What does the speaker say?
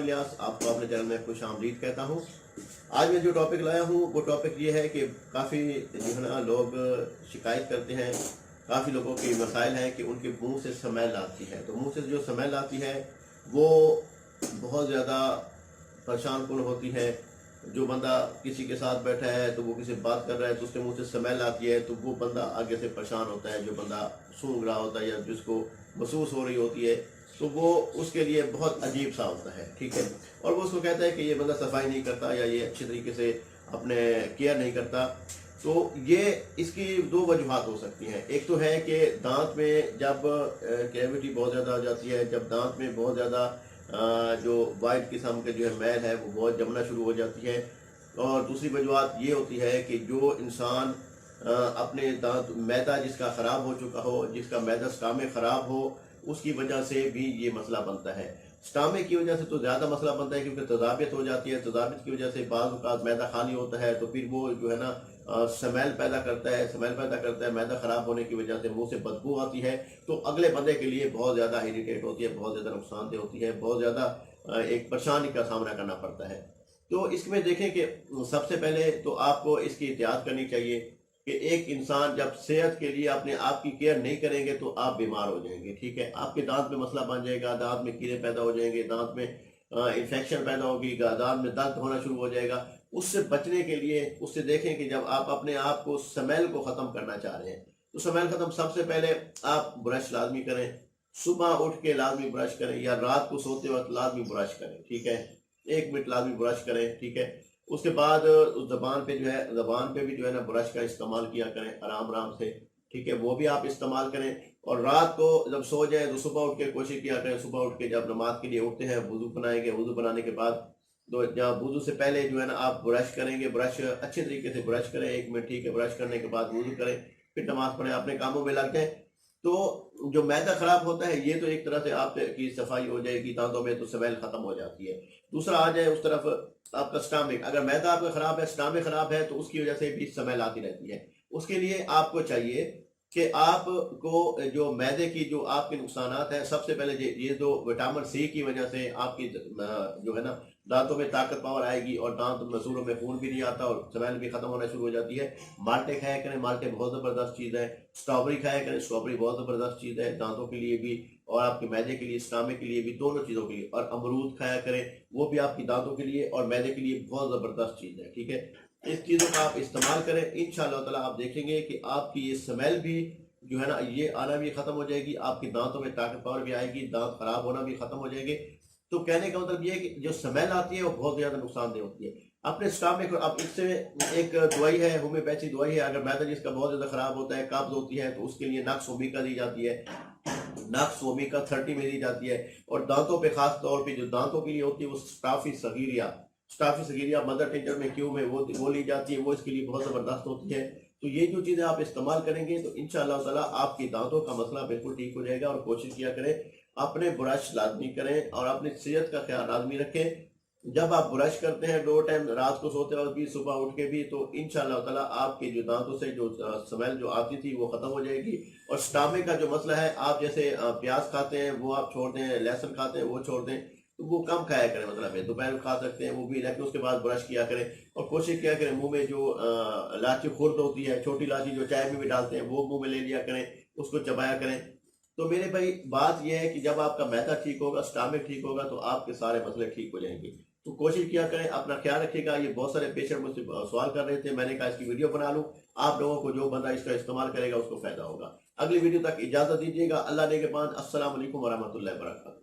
इलियास, आपको अपने चैनल में खुश आमदीद कहता हूँ। आज मैं जो टॉपिक लाया हूँ वो टॉपिक ये है कि काफ़ी जो है ना लोग शिकायत करते हैं, काफ़ी लोगों की मसाइल हैं कि उनके मुंह से स्मेल आती है। तो मुंह से जो स्मेल आती है वो बहुत ज़्यादा परेशान कुन होती है। जो बंदा किसी के साथ बैठा है तो वो किसी बात कर रहा है तो उसके मुंह से स्मेल आती है तो वो बंदा आगे से परेशान होता है। जो बंदा सूंघ रहा होता है या जिसको महसूस हो रही होती है तो वो उसके लिए बहुत अजीब सा होता है, ठीक है। और वो उसको कहता है कि ये बंदा सफाई नहीं करता या ये अच्छी तरीके से अपने केयर नहीं करता। तो ये इसकी दो वजूहत हो सकती हैं। एक तो है कि दांत में जब कैविटी बहुत ज़्यादा आ जाती है, जब दांत में बहुत ज़्यादा जो वाइट किस्म के जो है मैल है वो बहुत जमना शुरू हो जाती है। और दूसरी वजूहत ये होती है कि जो इंसान अपने दांत मैदा जिसका ख़राब हो चुका हो, जिसका मैदा स्टामे ख़राब हो, उसकी वजह से भी ये मसला बनता है। स्टामे की वजह से तो ज़्यादा मसला बनता है क्योंकि तजाबियत हो जाती है। तजाबियत की वजह से बाज़ औक़ात मैदा खाली होता है तो फिर वो जो है ना स्मेल पैदा करता है। स्मेल पैदा करता है, मैदा ख़राब होने की वजह से मुंह से बदबू आती है तो अगले बंदे के लिए बहुत ज़्यादा इरिटेट होती है, बहुत ज़्यादा नुकसानदेह होती है, बहुत ज़्यादा एक परेशानी का सामना करना पड़ता है। तो इसमें देखें कि सबसे पहले तो आपको इसकी एहतियात करनी चाहिए कि एक इंसान जब सेहत के लिए अपने आप की केयर नहीं करेंगे तो आप बीमार हो जाएंगे, ठीक है। आपके दांत में मसला बन जाएगा, दांत में कीड़े पैदा हो जाएंगे, दांत में इन्फेक्शन पैदा होगी, दांत में दर्द होना शुरू हो जाएगा। उससे बचने के लिए उससे देखें कि जब आप अपने आप को स्मेल को ख़त्म करना चाह रहे हैं तो स्मेल ख़त्म सबसे पहले आप ब्रश लाजमी करें। सुबह उठ के लाजमी ब्रश करें या रात को सोते वक्त लाजमी ब्रश करें, ठीक है। 1 मिनट लाजमी ब्रश करें, ठीक है। उसके बाद उस ज़बान पे जो है, ज़बान पे भी जो है ना ब्रश का इस्तेमाल किया करें आराम आराम से, ठीक है। वो भी आप इस्तेमाल करें। और रात को जब सो जाए तो सुबह उठ के कोशिश किया करें, सुबह उठ के जब नमाज के लिए उठते हैं वुज़ू बनाएंगे, वुज़ू बनाने के बाद तो जहाँ वुज़ू से पहले जो है ना आप ब्रश करेंगे, ब्रश अच्छे तरीके से ब्रश करें 1 मिनट, ठीक है। ब्रश करने के बाद वुज़ू करें, फिर नमाज पढ़ें, अपने कामों में लग जाएं। तो जो मैदा खराब होता है ये तो एक तरह से आपकी सफाई हो जाएगी दांतों में, तो स्मेल खत्म हो जाती है। दूसरा आ जाए उस तरफ आपका स्टमक, अगर मैदा आपका खराब है, स्टमक खराब है तो उसकी वजह से भी स्मेल आती रहती है। उसके लिए आपको चाहिए कि आपको जो मैदे की जो आपके नुकसानात हैं, सबसे पहले ये जो विटामिन सी की वजह से आपकी जो है ना दांतों में ताकत पावर आएगी और दांत मसूड़ों में खून भी नहीं आता और स्मेल भी खत्म होना शुरू हो जाती है। माल्टे खाया करें, माल्टे बहुत ज़बरदस्त चीज़ है। स्ट्रॉबेरी खाया करें, स्ट्रॉबेरी बहुत ज़बरदस्त चीज़ है दांतों के लिए भी और आपके मैदे के लिए, स्टमक के लिए भी, दोनों चीज़ों के लिए। और अमरूद खाया करें, वो भी आपकी दांतों के लिए और मैदे के लिए बहुत ज़बरदस्त चीज़ है, ठीक है। इस चीज़ों का आप इस्तेमाल करें, इंशाअल्लाह ताला आप देखेंगे कि आपकी ये स्मेल भी जो है ना ये आना भी ख़त्म हो जाएगी, आपकी दांतों में ताकत पावर भी आएगी, दांत खराब होना भी ख़त्म हो जाएंगे। तो कहने का मतलब ये है कि जो स्मेल आती है वो बहुत ज़्यादा नुकसानदेह होती है। अपने स्टमक में अब इससे एक दवाई है, होम्योपैथी दवाई है। अगर मैदा जिसका बहुत ज़्यादा ख़राब होता है, कब्ज़ होती है, तो उसके लिए नक्स ओमिका दी जाती है, नक्स ओमिका 30 में दी जाती है। और दांतों पे खास तौर पे जो दांतों के लिए होती है वो स्टाफी सगीरिया मदर टिंचर में क्यों में वो ली जाती है, वो इसके लिए बहुत ज़बरदस्त होती है। तो ये जो चीज़ें आप इस्तेमाल करेंगे तो इंशाअल्लाह ताला आपके दांतों का मसला बिल्कुल ठीक हो जाएगा। और कोशिश किया करें अपने ब्रश लाजमी करें और अपनी सेहत का ख्याल लाजमी रखें। जब आप ब्रश करते हैं 2 टाइम, रात को सोते वक्त भी, सुबह उठ के भी, तो इंशाअल्लाह ताला आपके जो दांतों से जो स्मेल जो आती थी वो ख़त्म हो जाएगी। और स्टमक का जो मसला है, आप जैसे प्याज खाते हैं वो आप छोड़ दें, लहसुन खाते हैं वो छोड़ दें, तो वो कम खाया करें। मतलब है दोपहर में खा सकते हैं वो भी, लेकिन उसके बाद ब्रश किया करें। और कोशिश किया करें मुंह में जो इलायची खुर्द होती है, छोटी इलायची जो चाय में भी डालते हैं, वो मुंह में ले लिया करें, उसको चबाया करें। तो मेरे भाई बात यह है कि जब आपका मैदा ठीक होगा, स्टमक ठीक होगा, तो आपके सारे मसले ठीक हो जाएंगे। तो कोशिश किया करें, अपना ख्याल रखिएगा। ये बहुत सारे पेशेंट मुझसे सवाल कर रहे थे, मैंने कहा इसकी वीडियो बना लूँ। आप लोगों को जो बंदा इसका इस्तेमाल करेगा उसको फायदा होगा। अगली वीडियो तक इजाज़त दीजिएगा। अल्लाह ने के बाद अस्सलाम वालेकुम व रहमतुल्लाहि व बरकातहू।